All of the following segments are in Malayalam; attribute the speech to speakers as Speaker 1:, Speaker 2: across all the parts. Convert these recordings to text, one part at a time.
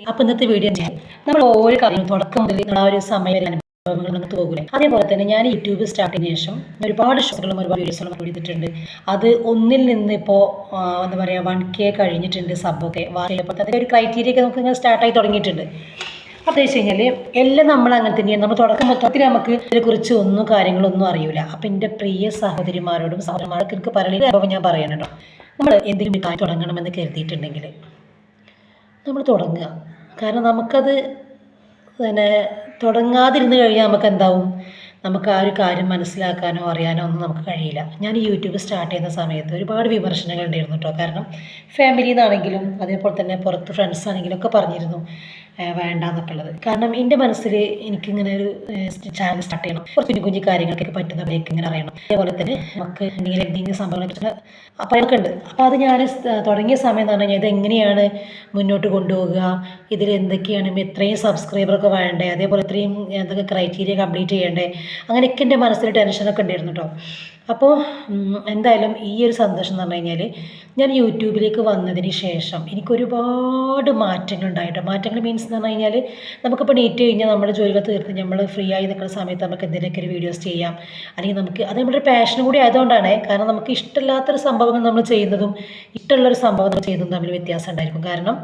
Speaker 1: അപ്പോൾ ഇന്നത്തെ വീഡിയോ നമ്മൾ ഓരോ കാര്യങ്ങളും തുടക്കം മുതൽ ആ ഒരു സമയം വരെ അനുഭവങ്ങൾ നമുക്ക് പോകില്ലേ. അതേപോലെ തന്നെ ഞാൻ യൂട്യൂബ് സ്റ്റാർട്ട് ചെയ്തതിനു ശേഷം ഒരുപാട് ഷോസുകളും ഒരുപാട് വീഡിയോസുകളും ചെയ്തിട്ടുണ്ട്. അത് ഒന്നിൽ നിന്ന് ഇപ്പോൾ എന്താ പറയുക 1K കഴിഞ്ഞിട്ടുണ്ട് സബ്ബൊക്കെ. അപ്പോൾ അതൊക്കെ ഒരു ക്രൈറ്റീരിയ ഒക്കെ നമുക്ക് ഇങ്ങനെ സ്റ്റാർട്ടായി തുടങ്ങിയിട്ടുണ്ട്. അപ്പോൾ വെച്ച് കഴിഞ്ഞാൽ എല്ലാം നമ്മൾ അങ്ങനെ തന്നെയാണ്. നമ്മൾ തുടക്കം മൊത്തത്തിൽ നമുക്ക് ഇതിനെക്കുറിച്ച് ഒന്നും കാര്യങ്ങളൊന്നും അറിയില്ല. അപ്പോൾ എൻ്റെ പ്രിയ സഹോദരിമാരോടും സഹോദരന്മാർക്ക് എനിക്ക് പറയുന്ന അനുഭവം ഞാൻ പറയണല്ലോ. നമ്മൾ എന്തെങ്കിലും കാര്യം തുടങ്ങണമെന്ന് കരുതിയിട്ടുണ്ടെങ്കിൽ നമ്മൾ തുടങ്ങുക. കാരണം നമുക്കത് പിന്നെ തുടങ്ങാതിരുന്ന് കഴിഞ്ഞാൽ നമുക്ക് എന്താവും, നമുക്ക് ആ ഒരു കാര്യം മനസ്സിലാക്കാനോ അറിയാനോ ഒന്നും നമുക്ക് കഴിയില്ല. ഞാൻ ഈ യൂട്യൂബ് സ്റ്റാർട്ട് ചെയ്യുന്ന സമയത്ത് ഒരുപാട് വിമർശനങ്ങൾ ഉണ്ടായിരുന്നു കേട്ടോ. കാരണം ഫാമിലിയിൽ നിന്നാണെങ്കിലും അതേപോലെ തന്നെ പുറത്ത് ഫ്രണ്ട്സ് ആണെങ്കിലും ഒക്കെ പറഞ്ഞിരുന്നു വേണ്ട എന്നൊക്കെ ഉള്ളത്. കാരണം എൻ്റെ മനസ്സിൽ എനിക്കിങ്ങനെ ഒരു ചാനൽ സ്റ്റാർട്ട് ചെയ്യണം, കുറച്ച് കുഞ്ഞു കുഞ്ഞു കാര്യങ്ങൾക്കൊക്കെ പറ്റുന്നവരേക്ക് ഇങ്ങനെ അറിയണം. അതേപോലെ തന്നെ നമുക്ക് എന്തെങ്കിലും സംഭവങ്ങളെ പറ്റുന്ന അപ്പോൾ അതൊക്കെ ഉണ്ട്. അപ്പോൾ അത് ഞാൻ തുടങ്ങിയ സമയം എന്ന് പറഞ്ഞു കഴിഞ്ഞാൽ ഇതെങ്ങനെയാണ് മുന്നോട്ട് കൊണ്ടുപോകുക, ഇതിൽ എന്തൊക്കെയാണ് എത്രയും സബ്സ്ക്രൈബറൊക്കെ വേണ്ടേ, അതേപോലെ ഇത്രയും എന്തൊക്കെ ക്രൈറ്റീരിയ കംപ്ലീറ്റ് ചെയ്യേണ്ടേ, അങ്ങനെയൊക്കെ എൻ്റെ മനസ്സിൽ ടെൻഷനൊക്കെ ഉണ്ടായിരുന്നു കേട്ടോ. അപ്പോൾ എന്തായാലും ഈ ഒരു സന്തോഷം എന്ന് പറഞ്ഞു കഴിഞ്ഞാൽ ഞാൻ യൂട്യൂബിലേക്ക് വന്നതിന് ശേഷം എനിക്കൊരുപാട് മാറ്റങ്ങൾ ഉണ്ടായിട്ടോ. മാറ്റങ്ങൾ മീൻസ് എന്ന് പറഞ്ഞു കഴിഞ്ഞാൽ നമുക്കിപ്പോൾ നീറ്റ് കഴിഞ്ഞാൽ നമ്മുടെ ജോലികൾ തീർത്ത് നമ്മൾ ഫ്രീ ആയി നിൽക്കുന്ന സമയത്ത് നമുക്ക് എന്തെങ്കിലുമൊക്കെ ഒരു വീഡിയോസ് ചെയ്യാം. അല്ലെങ്കിൽ നമുക്ക് അത് നമ്മുടെ പാഷനും കൂടി ആയതുകൊണ്ടാണ്. കാരണം നമുക്ക് ഇഷ്ടമില്ലാത്തൊരു സംഭവങ്ങൾ നമ്മൾ ചെയ്യുന്നതും ഇഷ്ടമുള്ളൊരു സംഭവം നമ്മൾ ചെയ്യുന്നതും തമ്മിൽ വ്യത്യാസം ഉണ്ടായിരിക്കും. കാരണം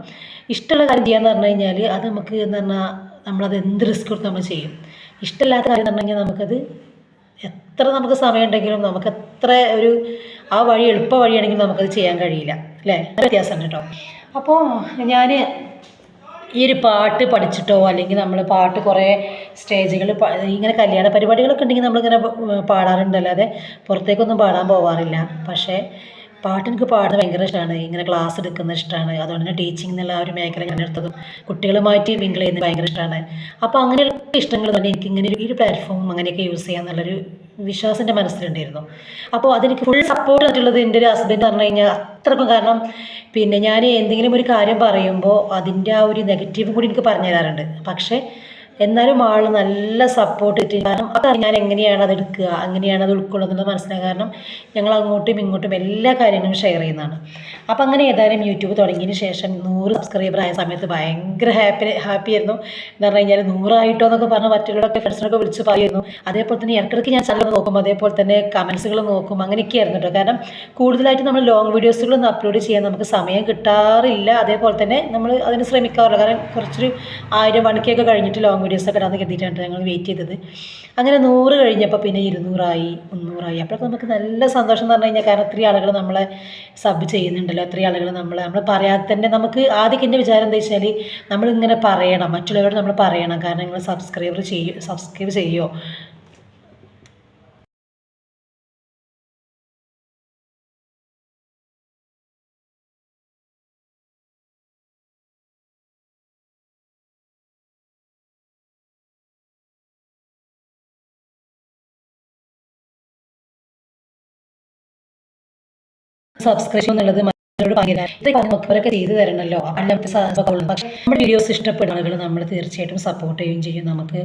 Speaker 1: ഇഷ്ടമുള്ള കാര്യം ചെയ്യാന്ന് പറഞ്ഞു കഴിഞ്ഞാൽ അത് നമുക്ക് എന്ന് പറഞ്ഞാൽ നമ്മളത് എന്ത് റിസ്ക് കൊടുത്ത് നമ്മൾ ചെയ്യും. ഇഷ്ടമില്ലാത്ത കാര്യം എന്ന് പറഞ്ഞു കഴിഞ്ഞാൽ നമുക്കത് എത്ര നമുക്ക് സമയം ഉണ്ടെങ്കിലും നമുക്ക് എത്ര ഒരു ആ വഴി എളുപ്പ വഴിയാണെങ്കിലും നമുക്കത് ചെയ്യാൻ കഴിയില്ല അല്ലേ. വ്യത്യാസമുണ്ട് കേട്ടോ. അപ്പോൾ ഞാൻ ഈ ഒരു പാട്ട് പഠിച്ചിട്ടോ അല്ലെങ്കിൽ നമ്മൾ പാട്ട് കുറേ സ്റ്റേജുകൾ ഇങ്ങനെ കല്യാണ പരിപാടികളൊക്കെ ഉണ്ടെങ്കിൽ നമ്മളിങ്ങനെ പാടാറുണ്ട്, അല്ലാതെ പുറത്തേക്കൊന്നും പാടാൻ പോകാറില്ല. പക്ഷേ പാട്ട് എനിക്ക് പാടുന്നത് ഭയങ്കര ഇഷ്ടമാണ്. ഇങ്ങനെ ക്ലാസ് എടുക്കുന്നത് ഇഷ്ടമാണ്. അതുകൊണ്ട് തന്നെ ടീച്ചിങ് എന്നുള്ള ആ ഒരു മേഖല ഞാൻ എടുത്തതും കുട്ടികളുമായിട്ട് മിങ്കിൾ ചെയ്യുന്നത് ഭയങ്കര ഇഷ്ടമാണ്. അപ്പോൾ അങ്ങനെയുള്ള ഇഷ്ടങ്ങൾ തന്നെ എനിക്ക് ഇങ്ങനെ ഈ ഒരു പ്ലാറ്റ്ഫോം അങ്ങനെയൊക്കെ യൂസ് ചെയ്യാന്നുള്ളൊരു വിശ്വാസം എൻ്റെ മനസ്സിലുണ്ടായിരുന്നു. അപ്പോൾ അതെനിക്ക് ഫുൾ സപ്പോർട്ട് ആയിട്ടുള്ളത് എൻ്റെ ഒരു ഹസ്ബൻഡ് പറഞ്ഞു കഴിഞ്ഞാൽ അത്രക്കും. കാരണം പിന്നെ ഞാൻ എന്തെങ്കിലും ഒരു കാര്യം പറയുമ്പോൾ അതിൻ്റെ ആ ഒരു നെഗറ്റീവും കൂടി എനിക്ക് പറഞ്ഞു തരാറുണ്ട്. പക്ഷേ എന്നാലും ആൾ നല്ല സപ്പോർട്ട് കിട്ടി. കാരണം അതാണ് ഞാൻ എങ്ങനെയാണ് അത് എടുക്കുക, എങ്ങനെയാണ് അത് ഉൾക്കൊള്ളുന്നത് മനസ്സിലാക്കുക. കാരണം ഞങ്ങൾ അങ്ങോട്ടും ഇങ്ങോട്ടും എല്ലാ കാര്യങ്ങളും ഷെയർ ചെയ്യുന്നതാണ്. അപ്പം അങ്ങനെ ഏതായാലും യൂട്യൂബ് തുടങ്ങിയതിന് ശേഷം 100 സബ്സ്ക്രൈബർ ആയ സമയത്ത് ഭയങ്കര ഹാപ്പി ആയിരുന്നു. എന്ന് പറഞ്ഞു കഴിഞ്ഞാൽ 100 ആയിട്ടോ എന്നൊക്കെ പറഞ്ഞാൽ മറ്റുള്ളവരൊക്കെ ഫ്രണ്ട്സിനൊക്കെ വിളിച്ച് പറയുന്നു. അതേപോലെ തന്നെ ഇടയ്ക്കിടയ്ക്ക് ഞാൻ ചാനൽ നോക്കും, അതേപോലെ തന്നെ കമൻസുകൾ നോക്കും, അങ്ങനെയൊക്കെ ആയിരുന്നു കേട്ടോ. കാരണം കൂടുതലായിട്ട് നമ്മൾ ലോങ് വീഡിയോസുകളൊന്നും അപ്ലോഡ് ചെയ്യാൻ നമുക്ക് സമയം കിട്ടാറില്ല. അതേപോലെ തന്നെ നമ്മൾ അതിന് ശ്രമിക്കാറില്ല. കാരണം കുറച്ചൊരു 1000 1K ഒക്കെ കഴിഞ്ഞിട്ട് ലോങ് വീഡിയോസൊക്കെ ഇടാന്ന് കരുതിയിട്ടാണ് ഞങ്ങൾ വെയിറ്റ് ചെയ്തത്. അങ്ങനെ 100 കഴിഞ്ഞപ്പോൾ പിന്നെ 200 ആയി, 300 ആയി. അപ്പോഴൊക്കെ നമുക്ക് നല്ല സന്തോഷം എന്ന് പറഞ്ഞു കഴിഞ്ഞാൽ കാരണം ഒത്തിരി ആളുകൾ നമ്മളെ സബ് ചെയ്യുന്നുണ്ടല്ലോ, ഒത്തിരി ആളുകൾ നമ്മൾ പറയാതെ തന്നെ നമുക്ക് ആദ്യമൊക്കെ എൻ്റെ വിചാരം എന്താ വെച്ചാൽ നമ്മളിങ്ങനെ പറയണം, മറ്റുള്ളവരോട് നമ്മൾ പറയണം. കാരണം നിങ്ങൾ സബ്സ്ക്രൈബ് ചെയ്യുമോ. സബ്സ്ക്രിപ്ഷൻ എന്നുള്ളത് മറ്റുള്ളവരോട് ഭയങ്കര ഇതൊക്കെ അവരൊക്കെ ചെയ്തു തരണമല്ലോ, അല്ലാത്ത സംഭവമുള്ളൂ. പക്ഷേ നമ്മുടെ വീഡിയോസ് ഇഷ്ടപ്പെടുന്ന ആളുകൾ നമ്മൾ തീർച്ചയായിട്ടും സപ്പോർട്ട് ചെയ്യുകയും ചെയ്യും. നമുക്ക്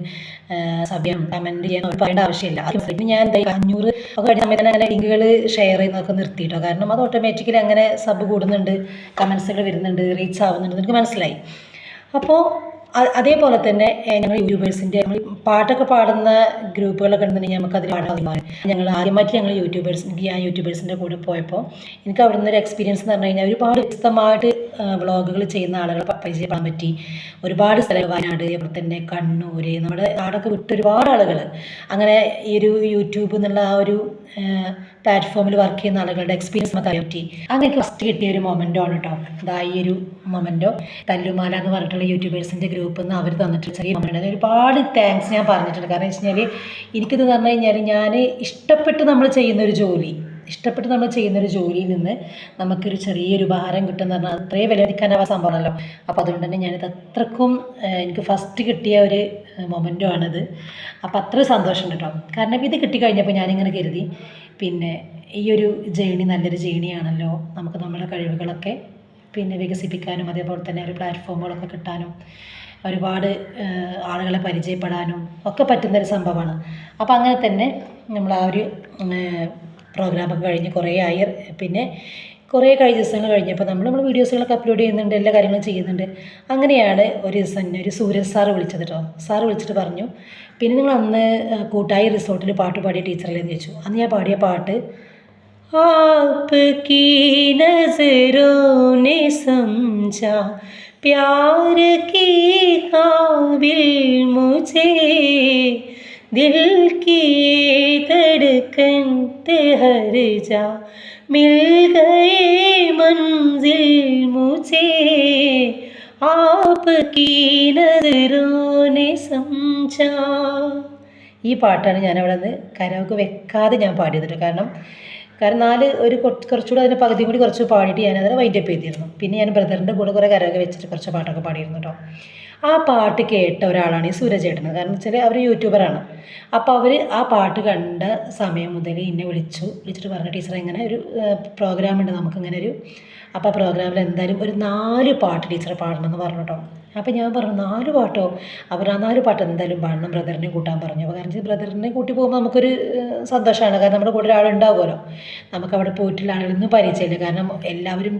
Speaker 1: സബ്യം കമൻറ്റ് ചെയ്യാൻ അവർ പറയേണ്ട ആവശ്യമില്ല. അത് ഞാൻ 500 ഒക്കെ കഴിഞ്ഞ സമയത്ത് അങ്ങനെ ലിങ്കുകൾ ഷെയർ ചെയ്യുന്നതൊക്കെ നിർത്തിയിട്ടോ. കാരണം അത് ഓട്ടോമാറ്റിക്കലി അങ്ങനെ സബ് കൂടുന്നുണ്ട്, കമൻസുകൾ വരുന്നുണ്ട്, റീച്ച് ആവുന്നുണ്ട്, എനിക്ക് മനസ്സിലായി. അപ്പോൾ അതേപോലെ തന്നെ ഞങ്ങൾ യൂട്യൂബേഴ്സിൻ്റെ നമ്മൾ പാട്ടൊക്കെ പാടുന്ന ഗ്രൂപ്പുകളൊക്കെ ഉണ്ടെന്നുണ്ടെങ്കിൽ നമുക്ക് അതിൽ പാടാൻ ഞങ്ങൾ ആദ്യമായിട്ട് ഞാൻ യൂട്യൂബേഴ്സിൻ്റെ കൂടെ പോയപ്പോൾ എനിക്ക് അവിടെ നിന്നൊരു എക്സ്പീരിയൻസ് എന്ന് പറഞ്ഞു കഴിഞ്ഞാൽ ഒരുപാട് വ്യക്തമായിട്ട് വ്ളോഗുകൾ ചെയ്യുന്ന ആളുകളെ പരിചയപ്പെടാൻ പറ്റി. ഒരുപാട് സ്ഥലങ്ങൾ, വയനാട്, അതുപോലെ തന്നെ കണ്ണൂർ, നമ്മുടെ നാടൊക്കെ വിട്ട് ഒരുപാട് ആളുകൾ അങ്ങനെ ഈ ഒരു യൂട്യൂബ് എന്നുള്ള ആ ഒരു പ്ലാറ്റ്ഫോമിൽ വർക്ക് ചെയ്യുന്ന ആളുകളുടെ എക്സ്പീരിയൻസ് നമുക്ക് അറിയാൻ പറ്റി. അങ്ങനെ എനിക്ക് ഫസ്റ്റ് കിട്ടിയ ഒരു മൊമെൻ്റോ ആണ് കേട്ടോ. അതാ ഈ ഒരു മൊമെൻ്റോ തല്ലുമാല എന്ന് പറഞ്ഞിട്ടുള്ള യൂട്യൂബേഴ്സിൻ്റെ ഗ്രൂപ്പിൽ നിന്ന് അവർ തന്നിട്ടുള്ള ചെറിയ മൊമെൻ്റ്. അത് ഒരുപാട് താങ്ക്സ് ഞാൻ പറഞ്ഞിട്ടുണ്ട്. കാരണം വെച്ച് കഴിഞ്ഞാൽ എനിക്കിത് പറഞ്ഞു കഴിഞ്ഞാൽ ഞാൻ ഇഷ്ടപ്പെട്ട് നമ്മൾ ചെയ്യുന്നൊരു ജോലിയിൽ നിന്ന് നമുക്കൊരു ചെറിയൊരു ഉപഹാരം കിട്ടുമെന്ന് പറഞ്ഞാൽ അത്രയും വിലമതിക്കാനാവാ സംഭവമാണല്ലോ. അപ്പോൾ അതുകൊണ്ട് തന്നെ ഞാനിത് അത്രക്കും എനിക്ക് ഫസ്റ്റ് കിട്ടിയ ഒരു മൊമെൻ്റോ ആണിത്. അപ്പോൾ അത്ര സന്തോഷമുണ്ട് കേട്ടോ. കാരണം ഇത് കിട്ടിക്കഴിഞ്ഞപ്പോൾ ഞാനിങ്ങനെ കരുതി പിന്നെ ഈ ഒരു ജേണി നല്ലൊരു ജേണിയാണല്ലോ, നമുക്ക് നമ്മുടെ കഴിവുകളൊക്കെ പിന്നെ വികസിപ്പിക്കാനും അതേപോലെ തന്നെ ഒരു പ്ലാറ്റ്ഫോമുകളൊക്കെ കിട്ടാനും ഒരുപാട് ആളുകളെ പരിചയപ്പെടാനും ഒക്കെ പറ്റുന്നൊരു സംഭവമാണ്. അപ്പോൾ അങ്ങനെ തന്നെ നമ്മൾ ആ ഒരു പ്രോഗ്രാമൊക്കെ കഴിഞ്ഞ് കുറേ ആയി. പിന്നെ കുറേ ദിവസങ്ങൾ കഴിഞ്ഞപ്പോൾ നമ്മൾ വീഡിയോസുകളൊക്കെ അപ്ലോഡ് ചെയ്യുന്നുണ്ട്, എല്ലാ കാര്യങ്ങളും ചെയ്യുന്നുണ്ട്. അങ്ങനെയാണ് ഒരു ദിവസം എന്നെ ഒരു സൂരജ് സാറ് വിളിച്ചത് കേട്ടോ. സാറ് വിളിച്ചിട്ട് പറഞ്ഞു, പിന്നെ നിങ്ങൾ അന്ന് കൂട്ടായി റിസോർട്ടിൽ പാട്ട് പാടിയ ടീച്ചറല്ലേന്ന് ചോദിച്ചു. അന്ന് ഞാൻ പാടിയ പാട്ട് आपकी नजरों ने समझा प्यार की काबिल मुझे दिल की धड़कन ठहर जा मिल गए मंजिल मुझे आपकी नजरों ने समझा. ഈ പാട്ടാണ് ഞാനവിടെ നിന്ന് കരോക്കെ വെക്കാതെ ഞാൻ പാടിയത്. കാരണം കുറച്ചുകൂടെ അതിൻ്റെ പകുതി കൂടി കുറച്ച് പാടിയിട്ട് ഞാനതിനെ വൈൻഡപ്പ് ചെയ്തിരുന്നു. പിന്നെ ഞാൻ ബ്രദറിൻ്റെ കൂടെ കുറേ കരോക്കെ വെച്ചിട്ട് കുറച്ച് പാട്ടൊക്കെ പാടിയിരുന്നു കേട്ടോ. ആ പാട്ട് കേട്ട ഒരാളാണ് ഈ സൂരജ് ചേട്ടൻ. കാരണം വെച്ചാൽ അവർ യൂട്യൂബറാണ്. അപ്പോൾ അവർ ആ പാട്ട് കണ്ട സമയം മുതൽ എന്നെ വിളിച്ചിട്ട് പറഞ്ഞു, ടീച്ചർ ഇങ്ങനെ ഒരു പ്രോഗ്രാം ഉണ്ട് നമുക്കിങ്ങനെ ഒരു, അപ്പോൾ ആ പ്രോഗ്രാമിൽ എന്തായാലും ഒരു 4 പാട്ട് ടീച്ചർ പാടണമെന്ന് പറഞ്ഞു കേട്ടോ. അപ്പോൾ ഞാൻ പറഞ്ഞു 4 പാട്ടോ? അവർ ആ 4 പാട്ട് എന്തായാലും പാടണം, ബ്രദറിനെ കൂട്ടാൻ പറഞ്ഞു. അപ്പോൾ കാരണം ബ്രദറിനെ കൂട്ടി പോകുമ്പോൾ നമുക്കൊരു സന്തോഷമാണ്. കാരണം നമ്മുടെ കൂടെ ഒരാളുണ്ടാവുമല്ലോ. നമുക്കവിടെ പോയിട്ടുള്ള ആളുകളൊന്നും പരിചയമില്ല. കാരണം എല്ലാവരും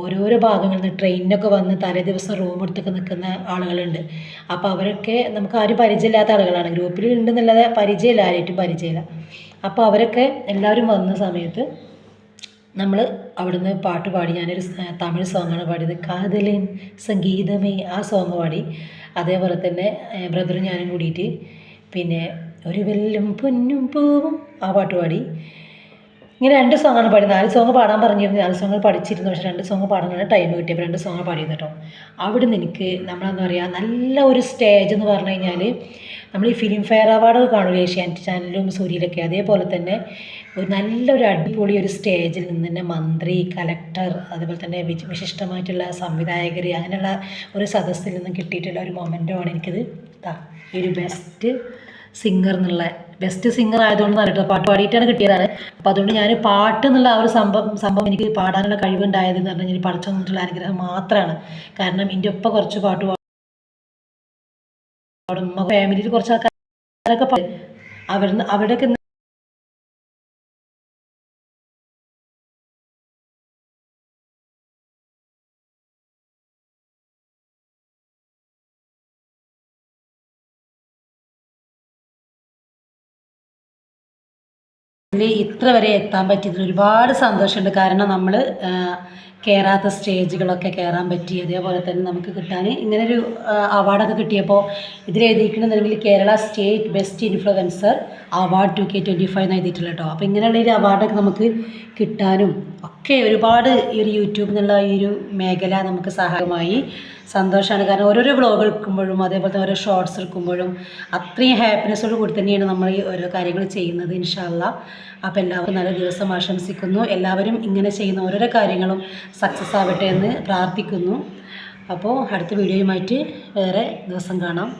Speaker 1: ഓരോരോ ഭാഗങ്ങളിൽ നിന്ന് ട്രെയിനിനൊക്കെ വന്ന് തലേ ദിവസം റൂം എടുത്തൊക്കെ നിൽക്കുന്ന ആളുകളുണ്ട്. അപ്പോൾ അവരൊക്കെ നമുക്ക് ആരും പരിചയമില്ലാത്ത ആളുകളാണ്. ഗ്രൂപ്പിൽ ഉണ്ടെന്നല്ലാതെ പരിചയമില്ല, ആരായിട്ടും പരിചയമില്ല. അപ്പോൾ അവരൊക്കെ എല്ലാവരും വന്ന സമയത്ത് നമ്മൾ അവിടുന്ന് പാട്ട് പാടി. ഞാനൊരു തമിഴ് സോങ്ങാണ് പാടിയത്, കാതലിൻ സംഗീതമേ, ആ സോങ് പാടി. അതേപോലെ തന്നെ ബ്രദറും ഞാനും കൂടിയിട്ട് പിന്നെ ഒരു വെല്ലും പൊന്നും പൂവും ആ പാട്ട് പാടി. ഇങ്ങനെ 2 സോങ്ങാണ് പാടി. 4 സോങ് പാടാൻ പറഞ്ഞിരുന്നു, 4 സോങ് പഠിച്ചിരുന്നു. പക്ഷേ 2 സോങ് പാടാനാണ് ടൈം കിട്ടിയപ്പോൾ 2 സോങ് പാടിയിരുന്നു കേട്ടോ. അവിടുന്ന് എനിക്ക് നമ്മളെന്താ പറയുക, നല്ല ഒരു സ്റ്റേജ് എന്ന് പറഞ്ഞു കഴിഞ്ഞാൽ നമ്മൾ ഈ ഫിലിം ഫെയർ അവാർഡ് കാണുമല്ലോ ഏഷ്യാനെറ്റ് ചാനലിലും സൂര്യയിലൊക്കെ, അതേപോലെ തന്നെ ഒരു നല്ലൊരു അടിപൊളി ഒരു സ്റ്റേജിൽ നിന്ന് തന്നെ മന്ത്രി, കലക്ടർ, അതുപോലെ തന്നെ വിശിഷ്ടമായിട്ടുള്ള സംവിധായകർ, അങ്ങനെയുള്ള ഒരു സദസ്സിൽ നിന്നും കിട്ടിയിട്ടുള്ള ഒരു മൊമെൻറ്റമാണ് എനിക്കിത്. ഈ ഒരു ബെസ്റ്റ് സിംഗർ എന്നുള്ള, ബെസ്റ്റ് സിംഗർ ആയതുകൊണ്ട് കേട്ടോ, പാട്ട് പാടിയിട്ടാണ് കിട്ടിയതാണ്. അപ്പോൾ അതുകൊണ്ട് ഞാൻ പാട്ട് എന്നുള്ള ആ ഒരു സംഭവം എനിക്ക് പാടാനുള്ള കഴിവുണ്ടായതെന്ന് പറഞ്ഞു കഴിഞ്ഞാൽ പഠിച്ചു വന്നിട്ടുള്ള അനുഗ്രഹം മാത്രമാണ്. കാരണം എൻ്റെ ഒപ്പം കുറച്ച് പാട്ട് പാടും, ഫാമിലിയിൽ കുറച്ച് ആൾക്കാരൊക്കെ അവിടെയൊക്കെ ഇത്ര വരെ എത്താൻ പറ്റിയതിൽ ഒരുപാട് സന്തോഷമുണ്ട്. കാരണം നമ്മൾ കയറാത്ത സ്റ്റേജുകളൊക്കെ കയറാൻ പറ്റി. അതേപോലെ തന്നെ നമുക്ക് കിട്ടാൻ ഇങ്ങനൊരു അവാർഡൊക്കെ കിട്ടിയപ്പോൾ ഇതിലെഴുതിയിരിക്കണമെന്നുണ്ടെങ്കിൽ Kerala state best influencer award 2K25 എന്ന് എഴുതിയിട്ടുള്ള കേട്ടോ. അപ്പോൾ ഇങ്ങനെയുള്ള ഒരു അവാർഡൊക്കെ നമുക്ക് കിട്ടാനും ഒക്കെ ഒരുപാട് ഈ ഒരു യൂട്യൂബ് എന്നുള്ള ഈ ഒരു മേഖല നമുക്ക് സഹായമായി. സന്തോഷമാണ്. കാരണം ഓരോരോ വ്ളോഗ് എടുക്കുമ്പോഴും അതേപോലെ തന്നെ ഓരോ ഷോർട്സ് എടുക്കുമ്പോഴും അത്രയും ഹാപ്പിനെസ്സോട് കൂടി തന്നെയാണ് നമ്മൾ ഈ ഓരോ കാര്യങ്ങൾ ചെയ്യുന്നത്. ഇൻഷാ അല്ലാഹ്. അപ്പോൾ എല്ലാവർക്കും നല്ല ദിവസം ആശംസിക്കുന്നു. എല്ലാവരും ഇങ്ങനെ ചെയ്യുന്ന ഓരോരോ കാര്യങ്ങളും സക്സസ് ആവട്ടെ എന്ന് പ്രാർത്ഥിക്കുന്നു. അപ്പോൾ അടുത്ത വീഡിയോയുമായിട്ട് വേറെ ദിവസം കാണാം.